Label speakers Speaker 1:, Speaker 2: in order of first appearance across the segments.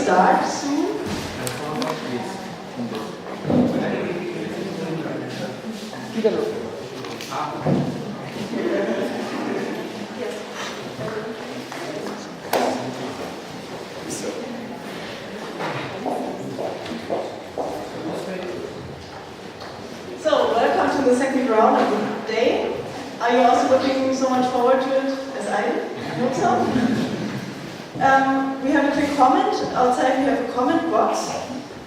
Speaker 1: start soon. So, welcome to the second round of the day. Are you also looking so much forward to it as I hope so? We have a quick comment. Outside we have a comment box.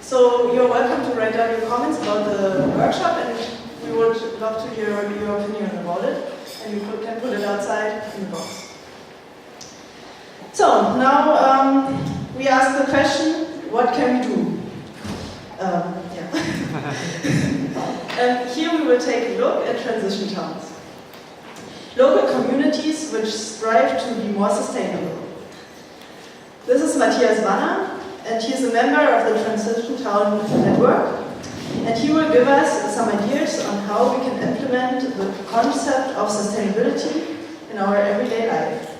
Speaker 1: So you're welcome to write down your comments about the workshop, and we would love to hear your opinion about it. And you can put it outside in the box. So now we ask the question, what can we do? Here we will take a look at transition towns. Local communities which strive to be more sustainable. This is Matthias Wanner, and he is a member of the Transition Town Network, and he will give us some ideas on how we can implement the concept of sustainability in our everyday life.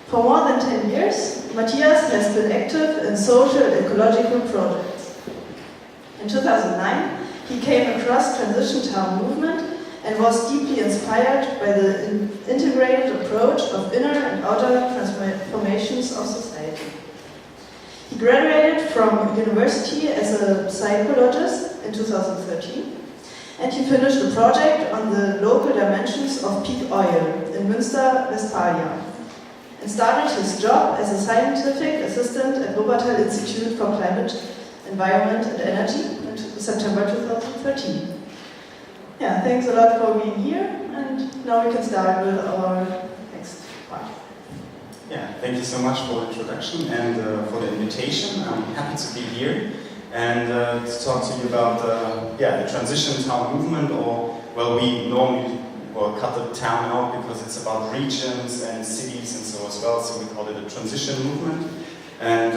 Speaker 1: For more than 10 years, Matthias has been active in social and ecological projects. In 2009, he came across Transition Town movement and was deeply inspired by the integrated approach of inner and outer transformations of society. He graduated from university as a psychologist in 2013, and he finished a project on the local dimensions of peak oil in Münster, Westphalia, and started his job as a scientific assistant at Wuppertal Institute for Climate, Environment and Energy in September 2013. Yeah, thanks a lot for being here, and now we can start with our next part.
Speaker 2: Yeah, thank you so much for the introduction and for the invitation. I'm happy to be here and to talk to you about the transition town movement, or well, we normally cut the town out because it's about regions and cities and so as well, so we call it a transition movement. And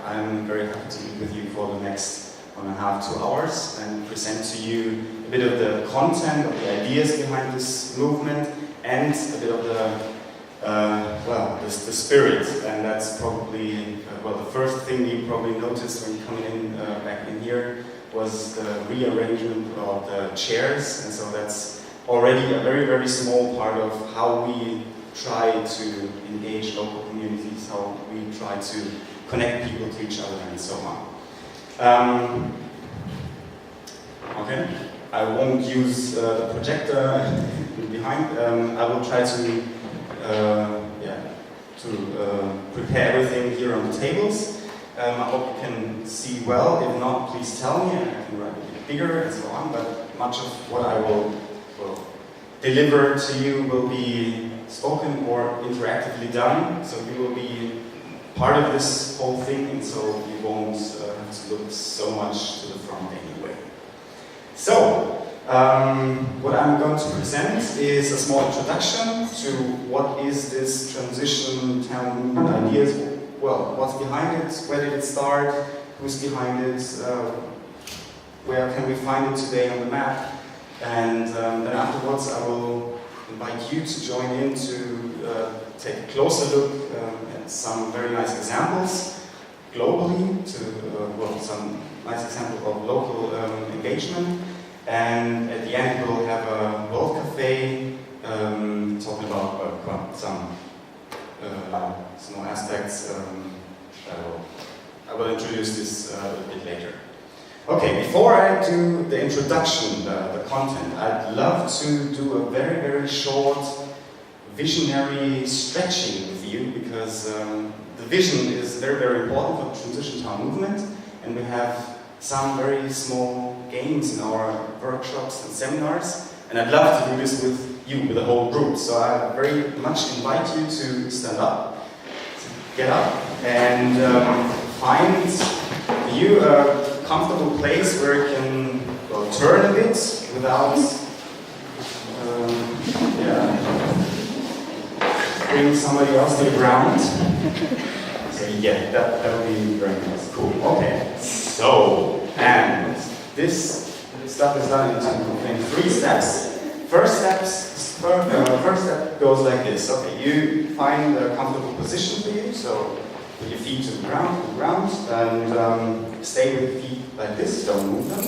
Speaker 2: I'm very happy to be with you for the next 1.5 to 2 hours and present to you a bit of the content, of the ideas behind this movement, and a bit of the spirit. And that's probably, the first thing you probably noticed when coming in back in here was the rearrangement of the chairs, and so that's already a very, very small part of how we try to engage local communities, how we try to connect people to each other and so on. Okay, I won't use the projector behind. I will try to prepare everything here on the tables. I hope you can see well. If not, please tell me, and I can write a bit bigger and so on. But much of what I will deliver to you will be spoken or interactively done, so you will be part of this whole thing, and so you won't have to look so much to the front anyway. So, what I'm going to present is a small introduction to what is this transition town movement ideas. Well, what's behind it, where did it start, who's behind it, where can we find it today on the map, and then afterwards I will invite you to join in to take a closer look at some very nice examples globally, to some nice examples of local engagement. And at the end we'll have a World Café talking about some small aspects. I will introduce this a bit later. Okay, before I do the introduction, the content, I'd love to do a very, very short visionary stretching with you, because the vision is very, very important for the Transition Town movement, and we have some very small games in our workshops and seminars, and I'd love to do this with you, with the whole group. So I very much invite you to stand up, get up, and find you a comfortable place where you can turn a bit without bring somebody else to the ground. So yeah, that would be very nice. Cool. Okay. So, and this stuff is done in 3 steps. First step goes like this. Okay, you find a comfortable position for you. So Put your feet to the ground, and stay with the feet like this, don't move them.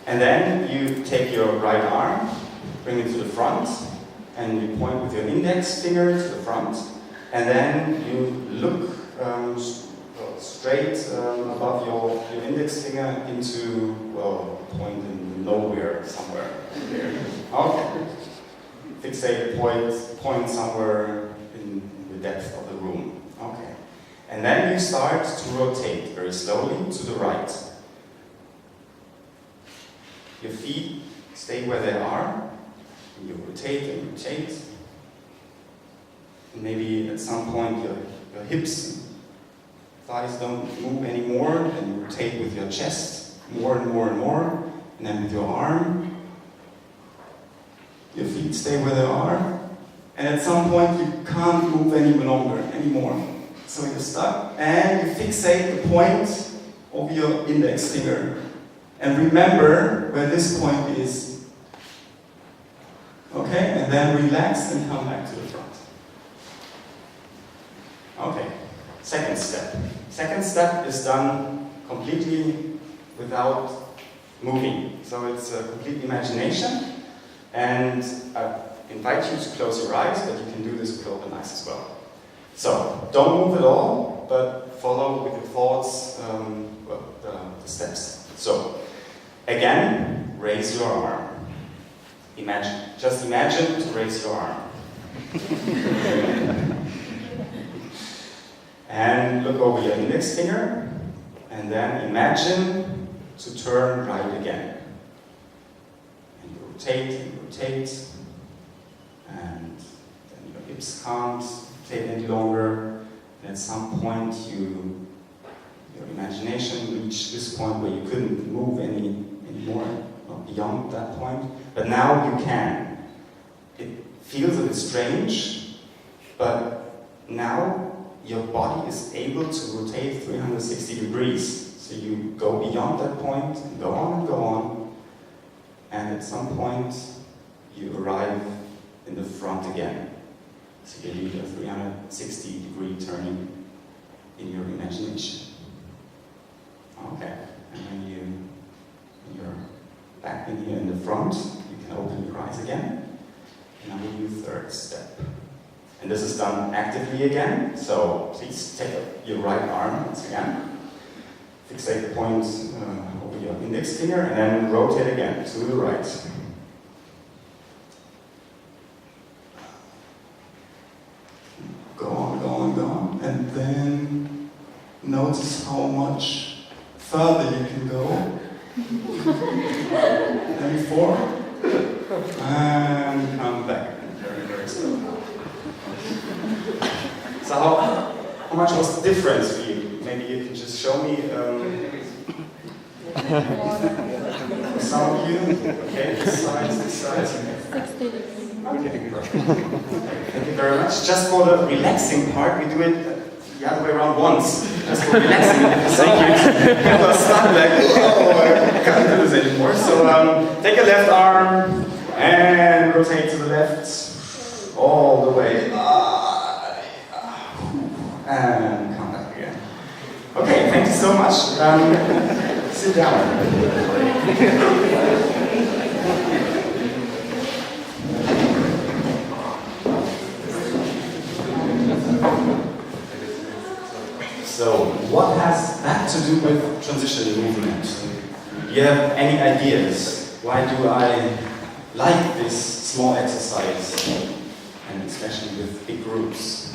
Speaker 2: And then you take your right arm, bring it to the front, and you point with your index finger to the front, and then you look straight above your index finger into, well, a point in nowhere, somewhere there. Okay. Fixate point somewhere in the depth of the room. Okay. And then you start to rotate very slowly to the right. Your feet stay where they are. And you rotate and rotate. And maybe at some point your hips and thighs don't move anymore, and you rotate with your chest more and more and more. And then with your arm, your feet stay where they are. And at some point you can't move any longer anymore. So you're stuck, and you fixate the point of your index finger. And remember where this point is. Okay, and then relax and come back to the front. Okay, second step. Second step is done completely without moving. So it's a complete imagination. And I invite you to close your eyes, but you can do this with open eyes as well. So, don't move at all, but follow with your thoughts the steps. So, again, raise your arm. Just imagine to raise your arm. And look over your index finger, and then imagine to turn right again. And you rotate and rotate, and then your hips can't rotate any longer. And at some point, your imagination reached this point where you couldn't move anymore, not beyond that point. But now you can. It feels a bit strange, but now your body is able to rotate 360 degrees. So you go beyond that point, and go on, and at some point you arrive in the front again. So you do a 360 degree turning in your imagination. Okay, and when you're back in here in the front, you can open your eyes again. And I will do third step. And this is done actively again, so please take your right arm once again. Fixate the point over your index finger, and then rotate again to the right. Go on, and then notice how much further you can go than before. And come back very, very slowly. So how much was the difference for you? Maybe you can just show me some of you. Okay, this side.
Speaker 3: 60 degrees.
Speaker 2: Okay, perfect. Thank you very much. Just for the relaxing part, we do it the other way around once. Just for relaxing. Thank you. People are stuck like, oh, I can't do this anymore. So take your left arm and rotate to the left all the way. And come back again. Okay, thank you so much. Sit down. So, what has that to do with transition movement? Do you have any ideas? Why do I like this small exercise, and especially with big groups?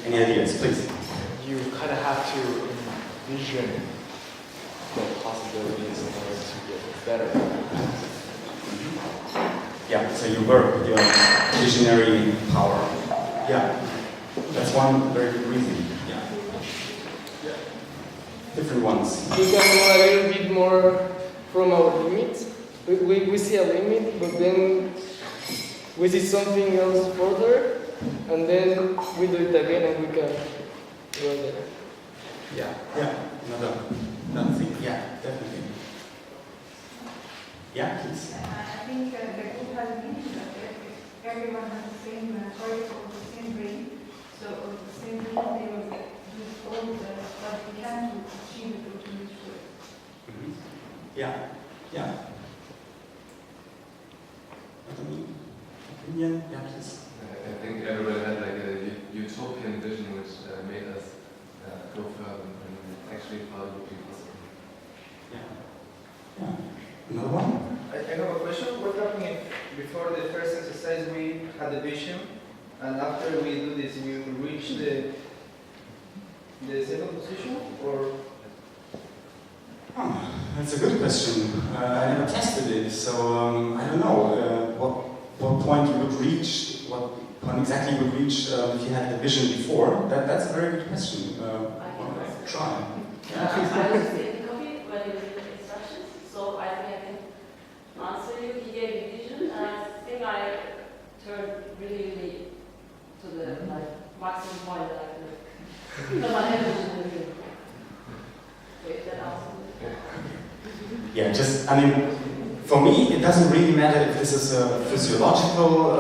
Speaker 2: Any ideas, please?
Speaker 4: You kind of have to envision the possibilities in order to get better.
Speaker 2: Yeah, so you work with your visionary power. Yeah, that's one very good reason. Yeah. Different ones.
Speaker 5: We can go a little bit more from our limits. We see a limit, but then we see something else further, and then we do it again and we can go there.
Speaker 2: Yeah, another thing. Yeah, definitely. Yeah, please.
Speaker 3: I think the group has mentioned that everyone has the same cortex or the same brain, so the same brain
Speaker 2: another one?
Speaker 6: I have a question. What happened if before the first exercise we had the vision, and after we do this, we will reach the second position, or?
Speaker 2: That's a good question. I never tested it, so I don't know what point you would reach, what point exactly you would reach if you had the vision before. That's a very good question. Try.
Speaker 7: I was in the copy when you did the instructions, so I think I can answer you. He gave me vision, and I think I turned really to the maximum point that I could. No, I had vision in you. Wait, that answer.
Speaker 2: Yeah, just, I mean, for me, it doesn't really matter if this is a physiological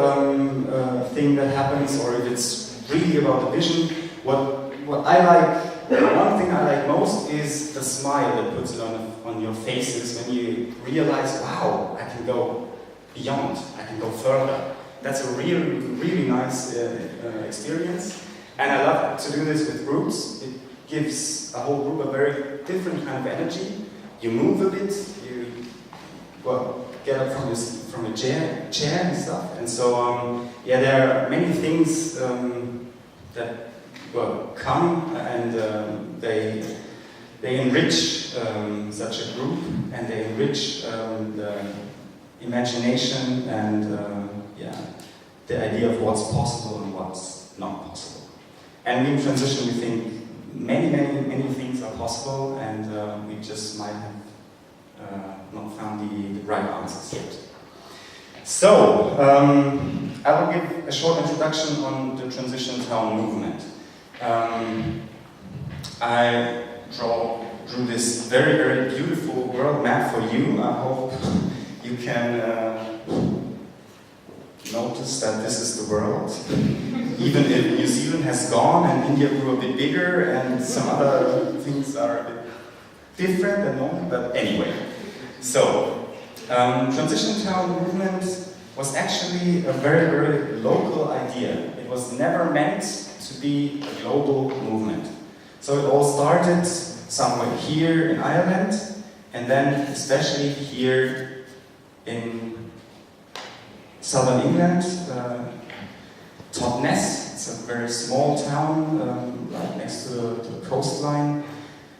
Speaker 2: thing that happens or if it's really about the vision. What I like, one thing I like most is the smile that puts it on your faces when you realize, wow, I can go beyond, I can go further. That's a really nice experience. And I love to do this with groups. It gives a whole group a very different kind of energy. You move a bit, you get up from a chair and stuff. And so, yeah, there are many things that come and they enrich such a group, and they enrich the imagination and the idea of what's possible and what's not possible. And in transition, we think many things are possible, and we just might have not found the right answers yet. So, I will give a short introduction on the transition town movement. I drew this very beautiful world map for you. I hope you can notice that this is the world. Even if New Zealand has gone and India grew a bit bigger and some other things are a bit different than normal, but anyway. So, transition town movement was actually a very local idea. It was never meant to be a global movement. So it all started somewhere here in Ireland, and then especially here in southern England, Totnes. It's a very small town, right next to the coastline,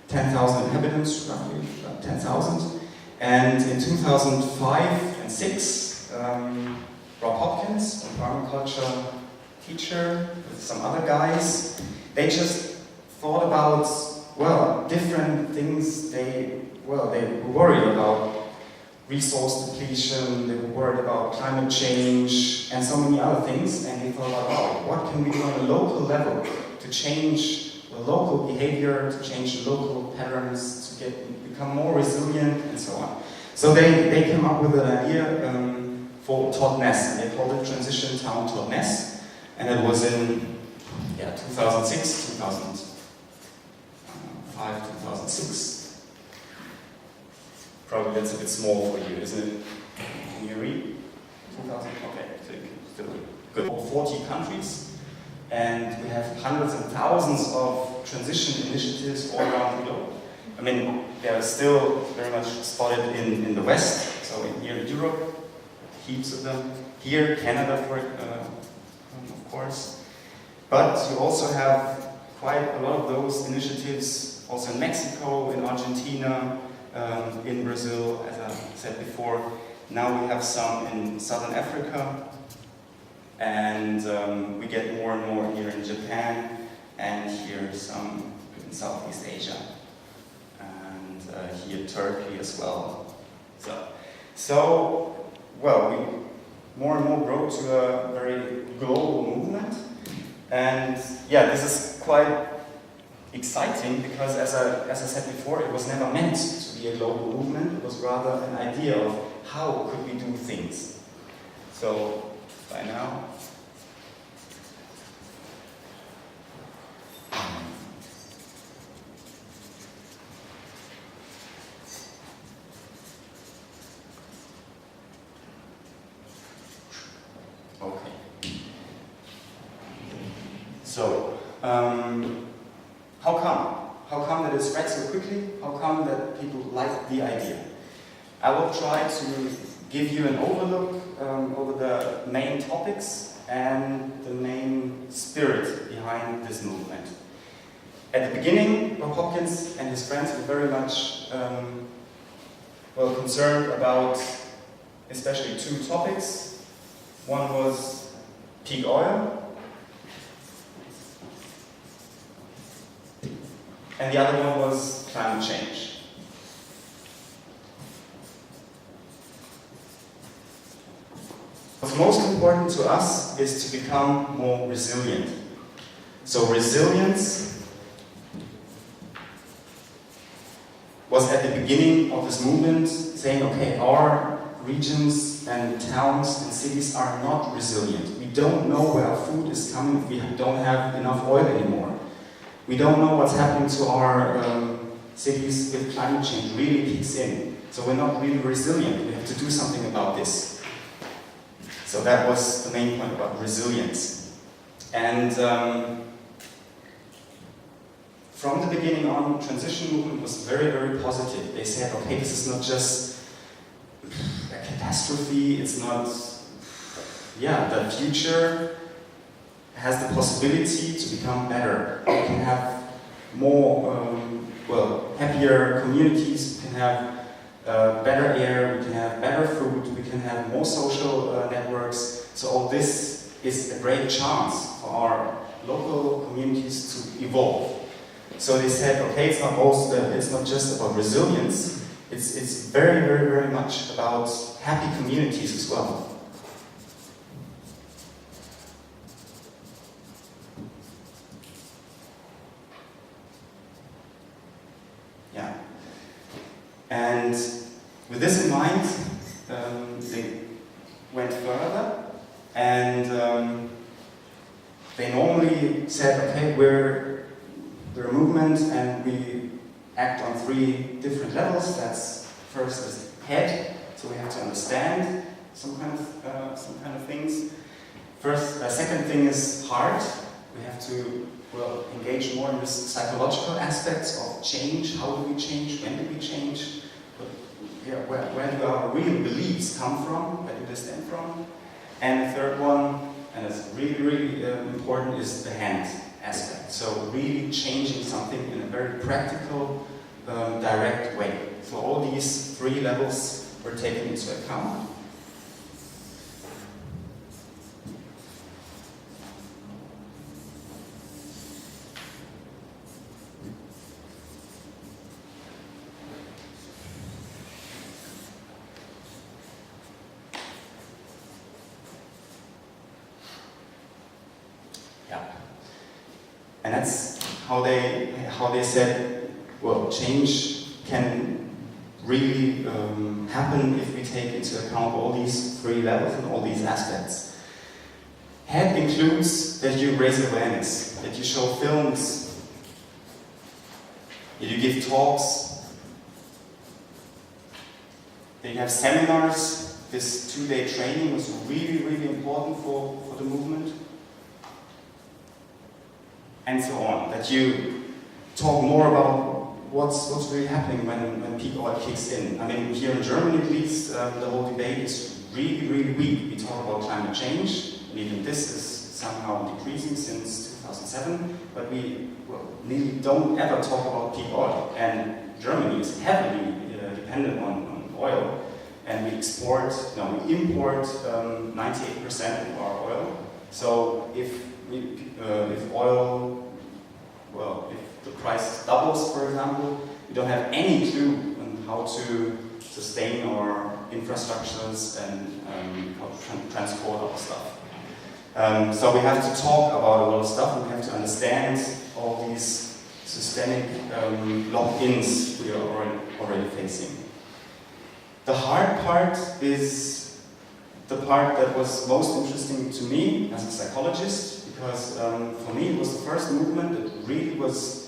Speaker 2: 10,000 inhabitants, roughly 10,000. And in 2005 and 6, Rob Hopkins, a permaculture teacher, with some other guys, they just thought about, different things. They were worried about resource depletion, they were worried about climate change, and so many other things, and they thought about, what can we do on a local level to change the local behavior, to change the local patterns, to become more resilient, and so on. So they came up with an idea for Totnes, and they called it Transition Town Totnes, and it was in 2006, 2005, 2006. Probably that's a bit small for you, isn't it? Can you read? 2000? Okay, so you can still good. 40 countries, and we have hundreds and thousands of transition initiatives all around the globe. I mean, they are still very much spotted in the West, so here in Europe, heaps of them. Here, Canada, of course. But you also have quite a lot of those initiatives also in Mexico, in Argentina, in Brazil, as I said before. Now we have some in Southern Africa, and we get more and more here in Japan, and here some in Southeast Asia, and here Turkey as well. So we more and more grow to a very global movement, and this is quite exciting because, as I said before, it was never meant to be a global movement. It was rather an idea of how could we do things. So by now, okay. So. How come that it spread so quickly? How come that people like the idea? I will try to give you an overlook over the main topics and the main spirit behind this movement. At the beginning, Rob Hopkins and his friends were very much concerned about especially two topics. One was peak oil, and the other one was climate change. What's most important to us is to become more resilient. So resilience was at the beginning of this movement saying, okay, our regions and towns and cities are not resilient. We don't know where our food is coming if we don't have enough oil anymore. We don't know what's happening to our cities if climate change really kicks in. So we're not really resilient. We have to do something about this. So that was the main point about resilience. And from the beginning on, transition movement was very, very positive. They said, okay, this is not just a catastrophe, it's not, the future has the possibility to become better. We can have more, happier communities, we can have better air, we can have better food, we can have more social networks. So all this is a great chance for our local communities to evolve. So they said, okay, it's not just about resilience, it's very, very, very much about happy communities as well. Yeah. And with this in mind, they went further, and they normally said, okay, we're a movement and we act on 3 different levels. That's first is head, so we have to understand some kind of things. Second thing is heart. We have to engage more in the psychological aspects of change. How do we change? When do we change? Where do our real beliefs come from? Where do they stem from? And the third one, and it's really, really important, is the hand aspect. So really changing something in a very practical, direct way. So all these 3 levels were taken into account. And that's how they said, change can really happen if we take into account all these 3 levels and all these aspects. Head includes that you raise awareness, that you show films, that you give talks, that you have seminars. This 2-day training was really, really important for the movement. And so on, that you talk more about what's really happening when peak oil kicks in. I mean, here in Germany at least, the whole debate is really, really weak. We talk about climate change, and even this is somehow decreasing since 2007, but we nearly don't ever talk about peak oil. And Germany is heavily dependent on oil, and we import 98% of our oil. So if oil, if the price doubles, for example, we don't have any clue on how to sustain our infrastructures and how to transport our stuff. So we have to talk about a lot of stuff, and we have to understand all these systemic lock-ins we are already facing. The hard part is the part that was most interesting to me as a psychologist, because for me it was the first movement that really was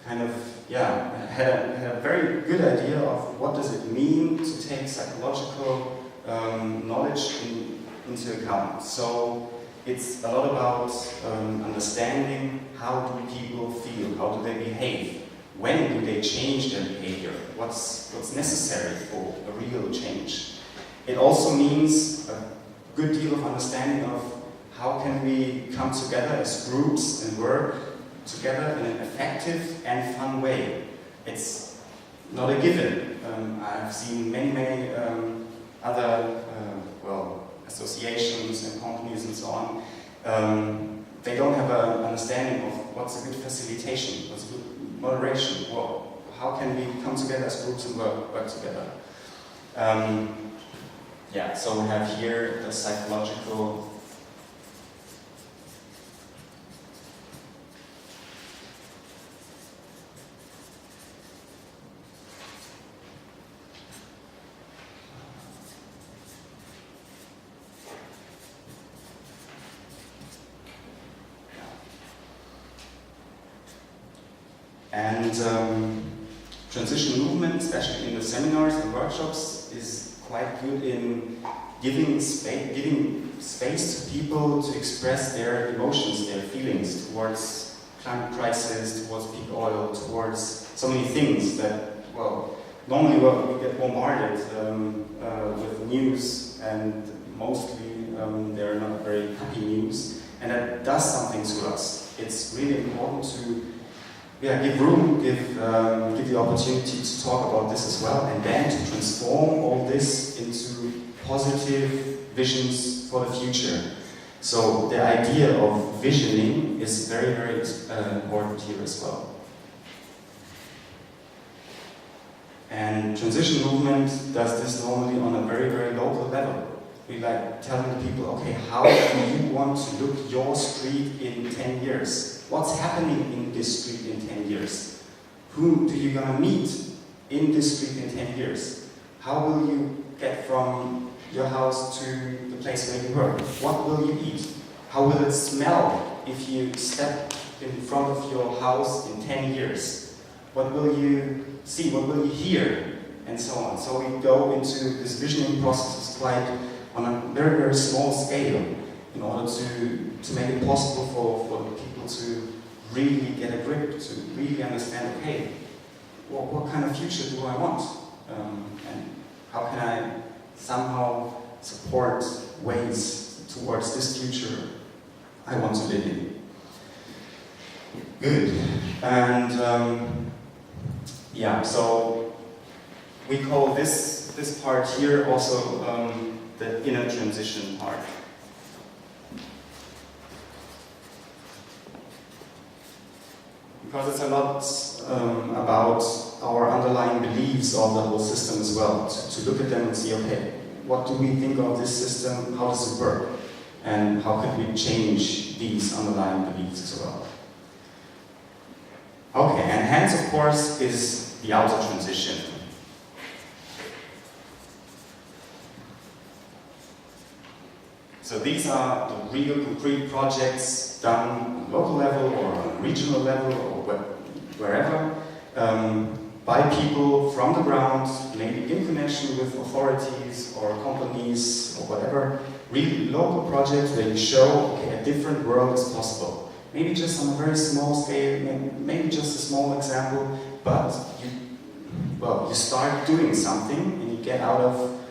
Speaker 2: had a very good idea of what does it mean to take psychological knowledge into account. So it's a lot about understanding how do people feel, how do they behave, when do they change their behavior? What's necessary for a real change? It also means a good deal of understanding of how can we come together as groups and work together in an effective and fun way. It's not a given. I've seen many other associations and companies and so on. They don't have an understanding of what's a good facilitation, what's a good moderation. Well, how can we come together as groups and work together? So we have here the psychological transition movement, especially in the seminars and workshops, is quite good in giving space to people to express their emotions, their feelings towards climate crisis, towards peak oil, towards so many things that, normally we get bombarded with news, and mostly they're not very happy news, and that does something to us. It's really important to give room, give the opportunity to talk about this as well, and then to transform all this into positive visions for the future. So the idea of visioning is very, very important here as well. And transition movement does this normally on a very, very local level. We like telling the people, okay, how do you want to look your street in 10 years? What's happening in this street in 10 years? Who do you gonna meet in this street in 10 years? How will you get from your house to the place where you work? What will you eat? How will it smell if you step in front of your house in 10 years? What will you see? What will you hear? And so on. So we go into this visioning process quite on a very, very small scale in order to make it possible for the people to really get a grip, to really understand, okay, what kind of future do I want? And how can I somehow support ways towards this future I want to live in? Good. And so we call this part here also the inner transition part. Because it's a lot about our underlying beliefs of the whole system as well, to look at them and see, okay, what do we think of this system, how does it work, and how can we change these underlying beliefs as well. Okay, and hence, of course, is the outer transition. So these are the real concrete projects done on a local level or on a regional level or wherever by people from the ground, maybe in connection with authorities or companies or whatever. Really local projects where you show, okay, a different world is possible. Maybe just on a very small scale, maybe just a small example, but you start doing something and you get out of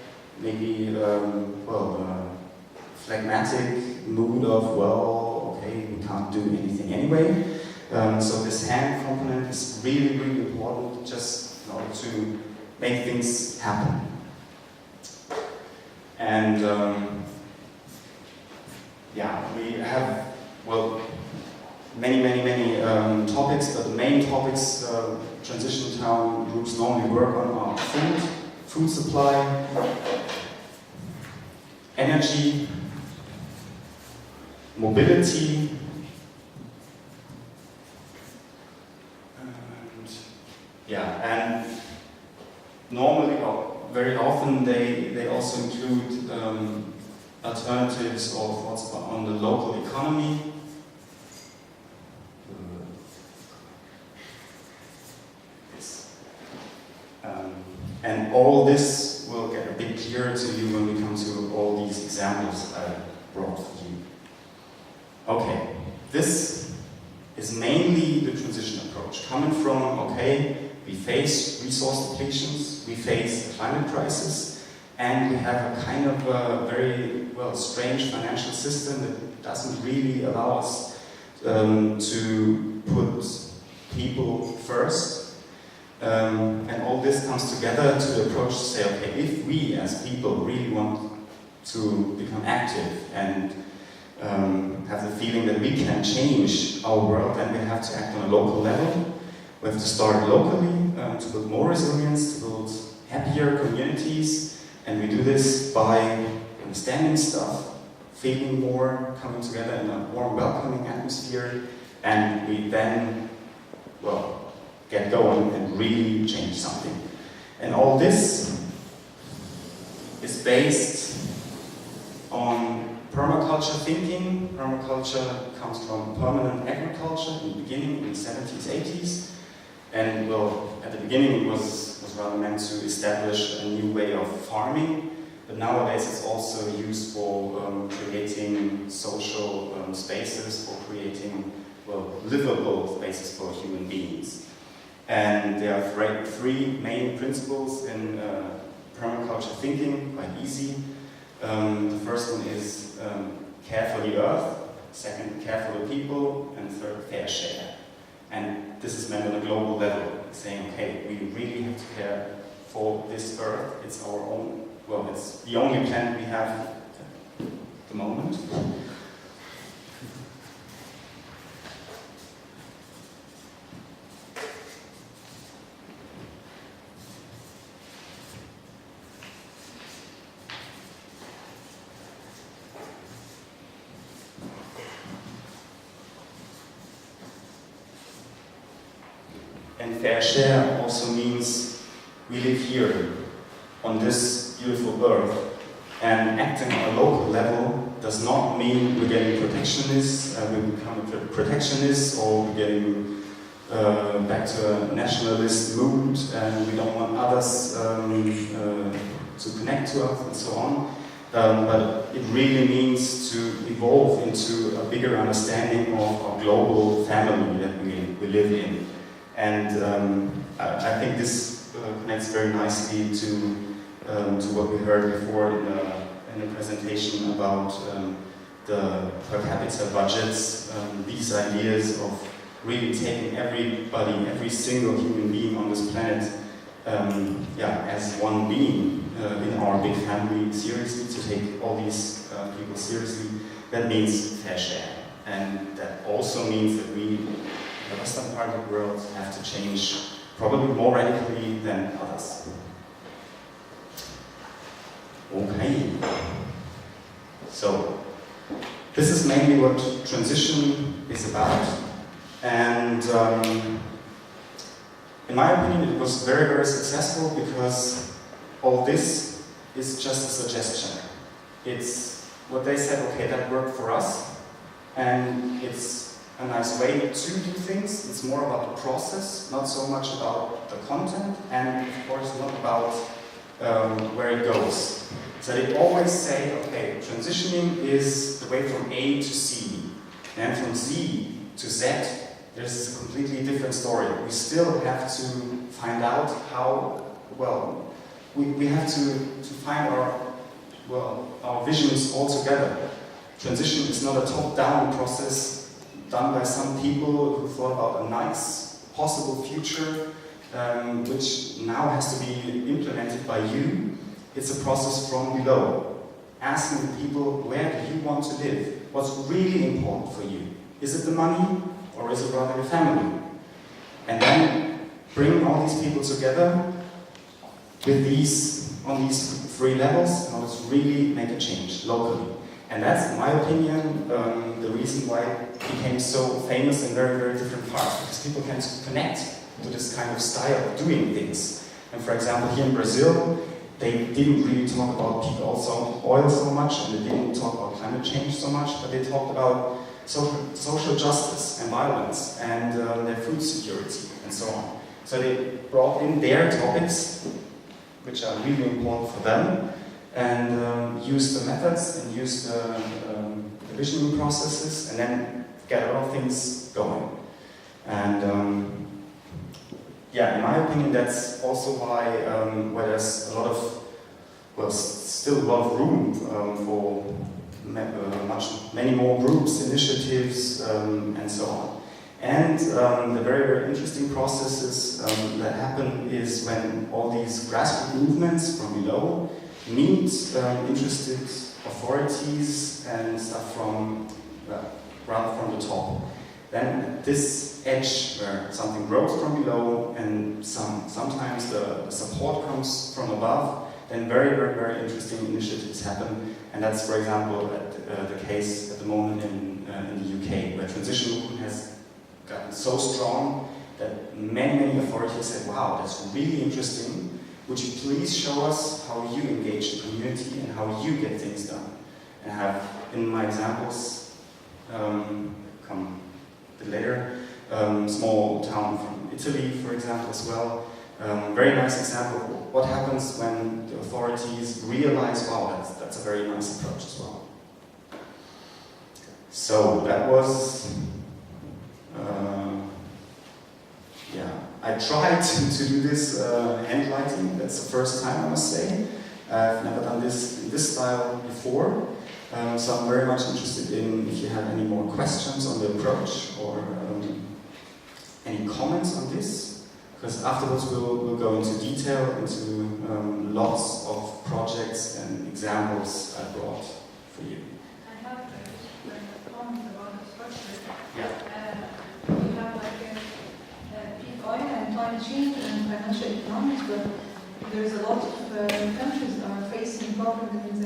Speaker 2: maybe phlegmatic mood of, okay, we can't do anything anyway. So this hand component is really, really important just in order to make things happen. And we have, many topics, but the main topics transition town groups normally work on are food supply, energy, mobility, and normally, or very often, they also include alternatives of what's on the local economy. And all this will get a bit clearer to you when we come to all these examples I brought for you. Okay, this is mainly the transition approach, coming from, okay, we face resource depletions, we face a climate crisis, and we have a kind of a very, well, strange financial system that doesn't really allow us to put people first. And all this comes together to the approach to say, okay, if we as people really want to become active and have the feeling that we can change our world, then we have to act on a local level. We have to start locally to build more resilience, to build happier communities, and we do this by understanding stuff, feeling more, coming together in a warm, welcoming atmosphere, and we then, well, get going and really change something. And all this is based on permaculture thinking. Permaculture comes from permanent agriculture in the beginning, in the 70s, 80s. And well, at the beginning it was rather meant to establish a new way of farming. But nowadays it's also used for creating social spaces, for creating, well, livable spaces for human beings. And there are three main principles in permaculture thinking, quite easy. The first one is care for the earth, second, care for the people, and third, fair share. And this is meant on a global level, saying, okay, we really have to care for this earth. It's our own, well, it's the only planet we have at the moment. And fair share also means we live here on this beautiful earth, and acting on a local level does not mean we're getting protectionists, we become protectionists, or we're getting back to a nationalist mood and we don't want others to connect to us and so on. But it really means to evolve into a bigger understanding of our global family that we live in. And I think this connects very nicely to what we heard before in the presentation about the per capita budgets, these ideas of really taking everybody, every single human being on this planet as one being in our big family seriously, to take all these people seriously. That means fair share. And that also means that we, the Western part of the world, have to change probably more radically than others. Okay. So, this is mainly what transition is about. And in my opinion, it was very, very successful because all this is just a suggestion. It's what they said, okay, that worked for us, and it's a nice way to do things. It's more about the process, not so much about the content, and of course not about where it goes. So they always say, okay, transitioning is the way from A to C, and from Z to Z. There's a completely different story. We still have to find out how, well, we have to find our visions all together. Transition is not a top-down process done by some people who thought about a nice possible future, which now has to be implemented by you. It's a process from below, asking the people, where do you want to live? What's really important for you? Is it the money, or is it rather the family? And then bring all these people together with on these three levels in order to really make a change locally. And that's, in my opinion, the reason why it became so famous in very, very different parts, because people can connect to this kind of style of doing things. And for example, here in Brazil, they didn't really talk about peak oil so much, and they didn't talk about climate change so much, but they talked about social justice and violence and their food security and so on. So they brought in their topics, which are really important for them, and use the methods and use the visioning processes, and then get a lot of things going. And yeah, in my opinion, that's also why there's a lot of, well, still a lot of room for many more groups, initiatives, and so on. And the very, very interesting processes that happen is when all these grassroots movements from below meet interested authorities and stuff from, rather from the top. Then at this edge where something grows from below and sometimes the support comes from above, then very, very, very interesting initiatives happen. And that's, for example, the case at the moment in the UK, where transition movement has gotten so strong that many authorities said, wow, that's really interesting. Would you please show us how you engage the community and how you get things done? And I have, in my examples, come a bit later, small town from Italy, for example, as well. Very nice example of what happens when the authorities realize, wow, that's a very nice approach as well. So that was, yeah, I tried to do this handwriting. That's the first time, I must say. I've never done this in this style before. So I'm very much interested in if you have any more questions on the approach or any comments on this, because afterwards we'll go into detail into lots of projects and examples I brought for you.
Speaker 3: I have a comment about the structure.
Speaker 2: Yeah.
Speaker 3: We have like peak oil and climate change and financial economics, but there's a lot of countries that are facing problems with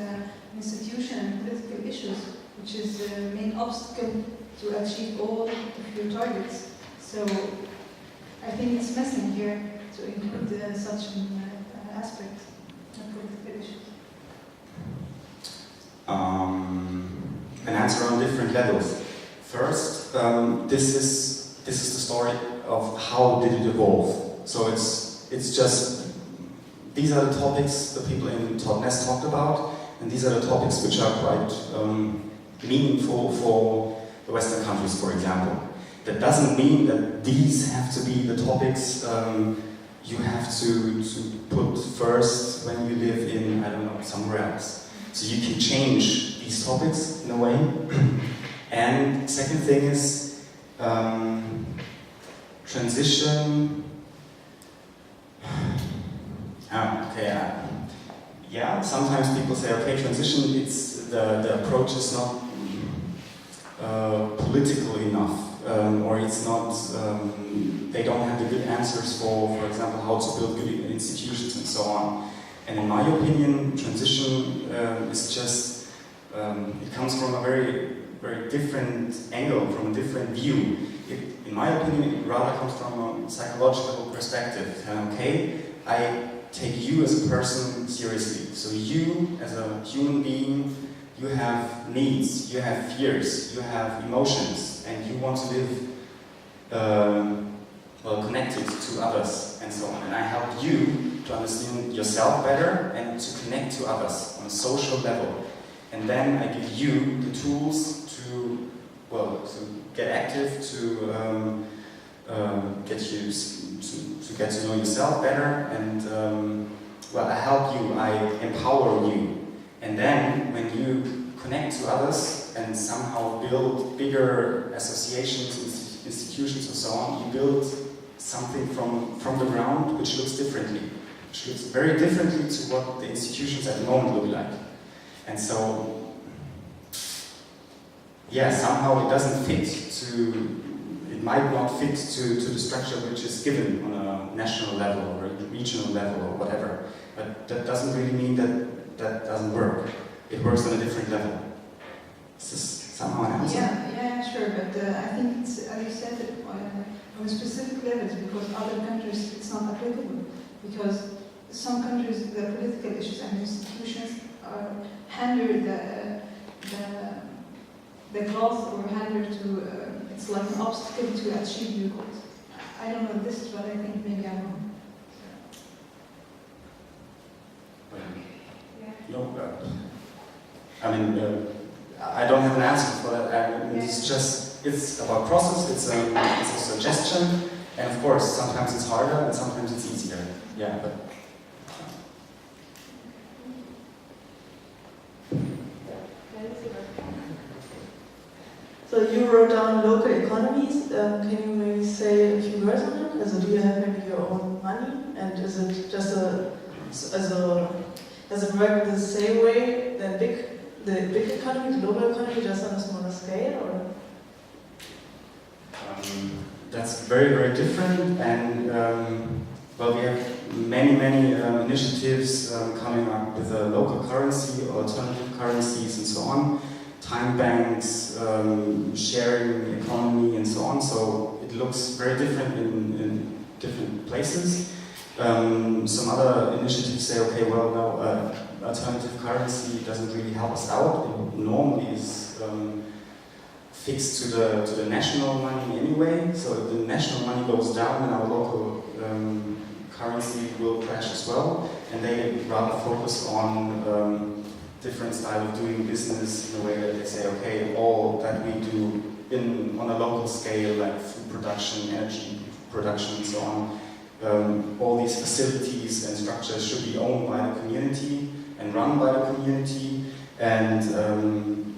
Speaker 3: institution and political issues, which is the main obstacle to achieve all of your targets. So I think it's missing here to include such an aspect of political issues.
Speaker 2: An answer on different levels. First, this is the story of how did it evolve. So it's just, these are the topics the people in openness talked about, and these are the topics which are quite meaningful for the Western countries, for example. That doesn't mean that these have to be the topics you have to put first when you live in, I don't know, somewhere else. So you can change these topics in a way. And second thing is transition. Yeah, sometimes people say, okay, transition, it's the approach is not political enough, or it's not, they don't have the good answers for example, how to build good institutions and so on. And in my opinion, transition is just, it comes from a very, very different angle, from a different view. In my opinion, it rather comes from a psychological perspective. Okay, I take you as a person seriously. So you, as a human being, you have needs, you have fears, you have emotions, and you want to live well connected to others and so on. And I help you to understand yourself better and to connect to others on a social level. And then I give you the tools to, well, to get active, to get to know yourself better, and well, I help you, I empower you. And then when you connect to others and somehow build bigger associations, institutions and so on, you build something from the ground which looks differently, which looks very differently to what the institutions at the moment look like. And so, yeah, somehow it doesn't fit to, it might not fit to the structure which is given on a national level or a regional level or whatever. But that doesn't really mean that that doesn't work. It works on a different level. Is this somehow an answer?
Speaker 3: Yeah, sure, but I think it's, as you said, on specific levels, because other countries it's not applicable. Because some countries, the political issues and institutions are handed the cloth or handed to, it's like an obstacle to achieve your goals. I don't know, this is what I think, maybe I'm wrong.
Speaker 2: No, I mean, I don't have an answer for that. I mean, it's just it's about process, it's a suggestion, and of course, sometimes it's harder and sometimes it's easier. Yeah, but
Speaker 1: So you wrote down local economies. Can you maybe say a few words on it? Also, do you have maybe your own money? And is it just does it work the same way than the big economy, the global economy, just on a smaller scale, or?
Speaker 2: That's very, very different, and well, we have many initiatives coming up with a local currency, alternative currencies, and so on. Time banks, sharing economy, and so on. So it looks very different in different places. Some other initiatives say, okay, well, no, alternative currency doesn't really help us out. It normally is fixed to the national money anyway. So if the national money goes down, then our local currency will crash as well. And they rather focus on different style of doing business in a way that they say, okay, all that we do on a local scale, like food production, energy production, and so on, all these facilities and structures should be owned by the community and run by the community, and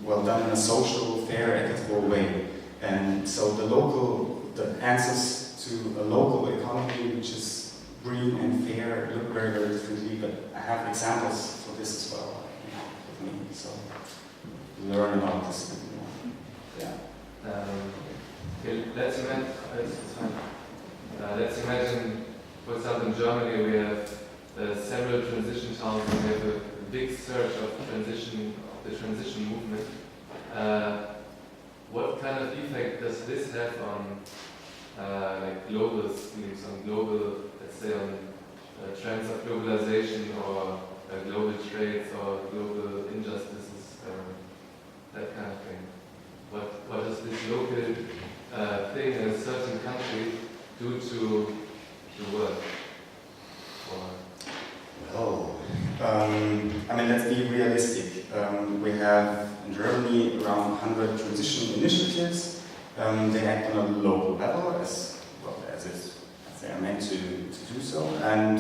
Speaker 2: well, done in a social, fair, equitable way. And so the answers to a local economy, which is green and fair, look very, very differently. But I have examples for this as well. So learn about this a bit more. Yeah.
Speaker 8: Okay, let's imagine, for example, in Germany we have several transition towns, and we have a big surge of the transition movement. What kind of effect does this have on like global schemes, on global, let's say, on trends of globalization or global trades or global injustices, that kind of thing? What does this local thing in a certain country do to the world?
Speaker 2: Well, I mean, let's be realistic. We have in Germany around 100 transition initiatives. They act on a local level as well as they are meant to do so. And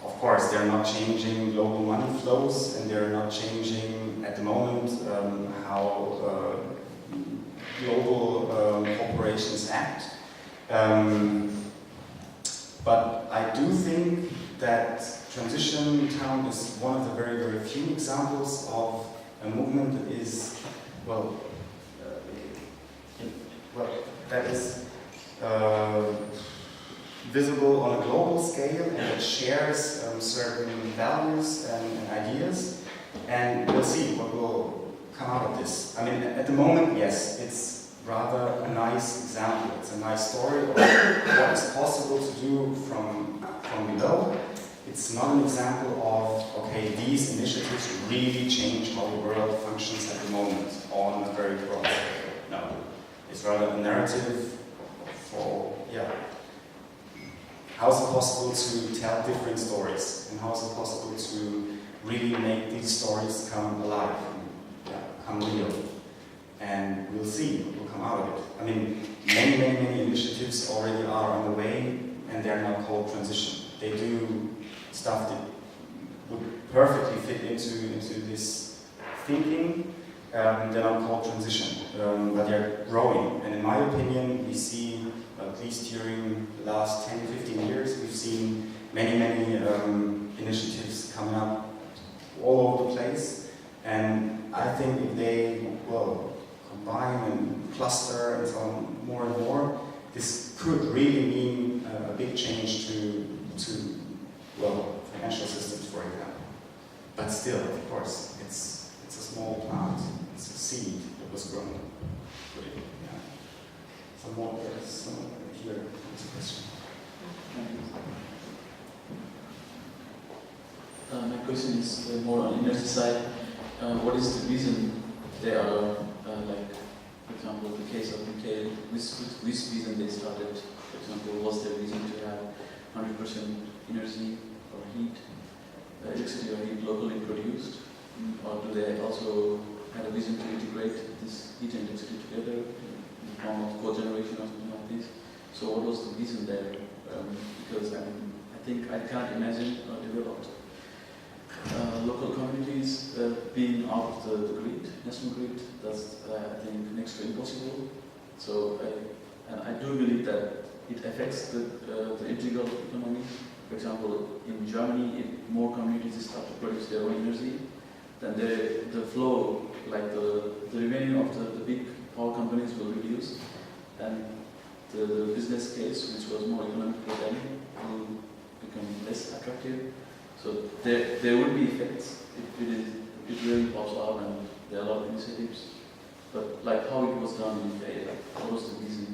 Speaker 2: of course, they're not changing global money flows, and they're not changing at the moment how global corporations act. But I do think that Transition Town is one of the very, very few examples of a movement that is, that is visible on a global scale, and that shares certain values and ideas, and we'll see what will come out of this. I mean, at the moment, yes, it's rather a nice example. It's a nice story of what is possible to do from below. It's not an example of, okay, these initiatives really change how the world functions at the moment on a very broad scale. No, it's rather a narrative for, how is it possible to tell different stories, and how is it possible to really make these stories come alive, and, come real? And we'll see what will come out of it. I mean, many initiatives already are on the way, and they're not called transition. They do stuff that would perfectly fit into this thinking. They're not called transition, but they're growing. And in my opinion, we see, at least during the last 10, 15 years, we've seen many initiatives coming up all over the place. And I think if they, combine and cluster and so on more and more, this could really mean a big change to financial systems, for example. But still, of course, it's a small plant. It's a seed that was grown. Some more, there's some here. There's a question.
Speaker 9: My question is more on energy side. What is the reason they are, for example, the case of UK, which reason they started? For example, was there reason to have 100% energy or heat, electricity or heat locally produced? Or do they also had a vision to integrate this heat and electricity together in the form of cogeneration or something like this. So what was the vision there? Because I think I can't imagine developed local communities being out of the grid, national grid. That's I think next to impossible. So and I do believe that it affects the integral economy. For example, in Germany, if more communities start to produce their own energy, then the flow, like the remaining of the big power companies will reduce, and the business case, which was more economic for them, will become less attractive. So there will be effects if it really pops out, and there are a lot of initiatives. But like how it was done in UK, like what was the reason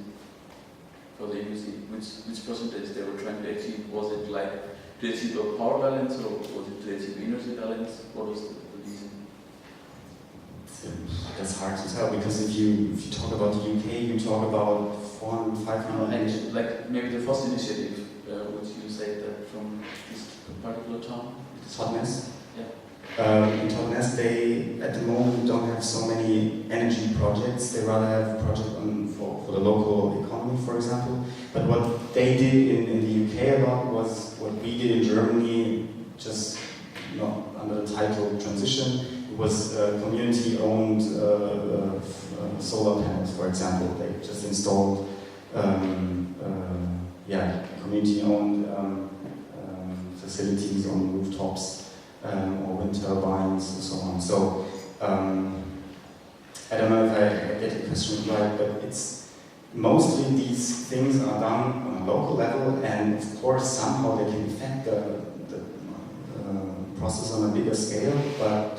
Speaker 9: for the energy? Which percentage they were trying to achieve? Was it like to achieve a power balance, or was it to achieve energy balance? What was the reason?
Speaker 2: That's hard to tell, because if you talk about the UK, you talk about 400, 500.
Speaker 9: And like maybe the first initiative, which you said that from this particular town,
Speaker 2: Hotness.
Speaker 9: Yeah.
Speaker 2: In Totnes, they at the moment don't have so many energy projects. They rather have a project for the local economy, for example. But what they did in the UK a lot was what we did in Germany, just not under the title transition. It was community-owned solar panels, for example. They just installed community-owned facilities on rooftops. Or wind turbines and so on. So I don't know if I get the question right, but it's mostly these things are done on a local level, and of course somehow they can affect the process on a bigger scale. But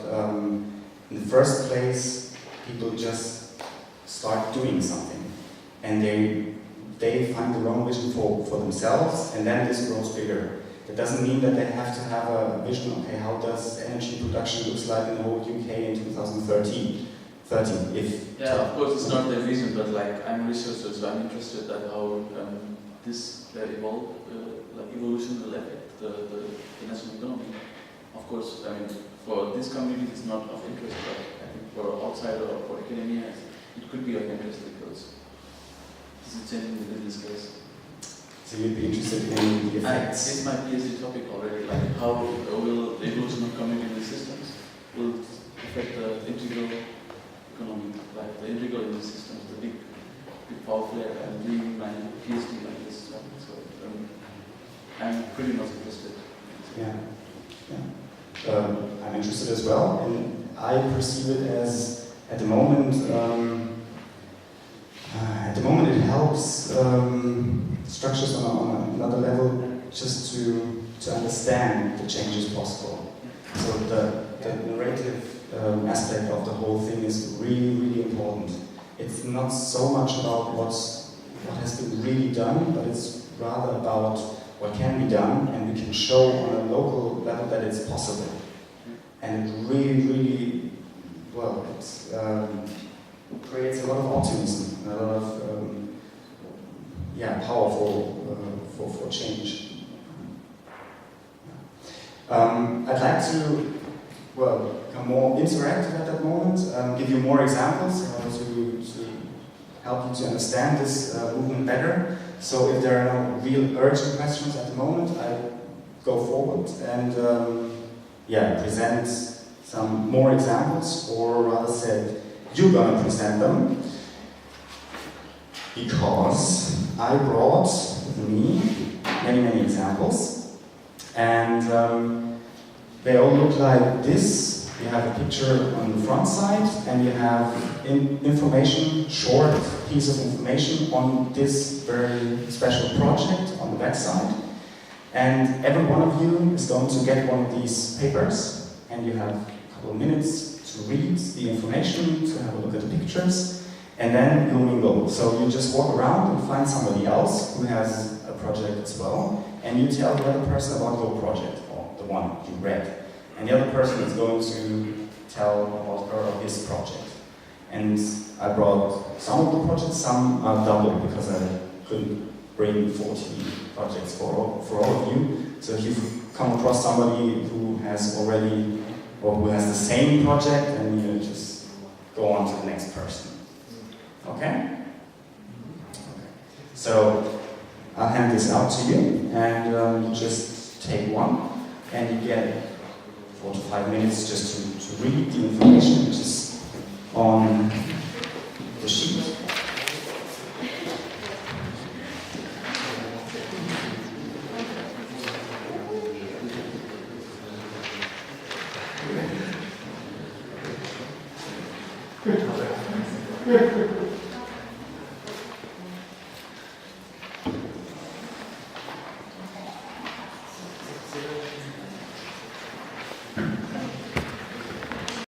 Speaker 2: in the first place, people just start doing something, and they find their own vision for themselves, and then this grows bigger. That doesn't mean that they have to have a vision, okay, how does energy production looks like in the whole UK in 2030?
Speaker 9: Of course it's not their vision, but like I'm a researcher, so I'm interested in how this evolution will affect the national economy. Of course, I mean, for this community it's not of interest, but I think for outside or for academia it could be of interest, because this is changing the business case.
Speaker 2: So you'd be interested in the effects?
Speaker 9: It's my PhD topic already, like how will the evolution of community systems will affect the integral economy, like the integral energy systems, the big power player. I'm doing my PhD on this topic, so I'm pretty much interested.
Speaker 2: Yeah. I'm interested as well, and I perceive it as at the moment it helps structures on another level just to understand the changes possible. So the narrative aspect of the whole thing is really, really important. It's not so much about what has been really done, but it's rather about what can be done, and we can show on a local level that it's possible. And it really, really, well, it creates a lot of optimism, and a lot of powerful for change. I'd like to, become more interactive at that moment, give you more examples to help you to understand this movement better. So if there are no real urgent questions at the moment, I go forward and present some more examples, or rather said, you're gonna present them, because I brought with me many examples, and they all look like this. You have a picture on the front side, and you have information, short piece of information on this very special project on the back side. And every one of you is going to get one of these papers, and you have a couple of minutes to read the information, to have a look at the pictures, and then you'll mingle. So you just walk around and find somebody else who has a project as well, and you tell the other person about your project, or the one you read. And the other person is going to tell about her or his project. And I brought some of the projects, some are double, because I couldn't bring 40 projects for all of you. So if you've come across somebody who has already, or who has the same project, and you just go on to the next person. Okay? So I'll hand this out to you, and you just take one, and you get 4 to 5 minutes just to read the information which is on the sheet.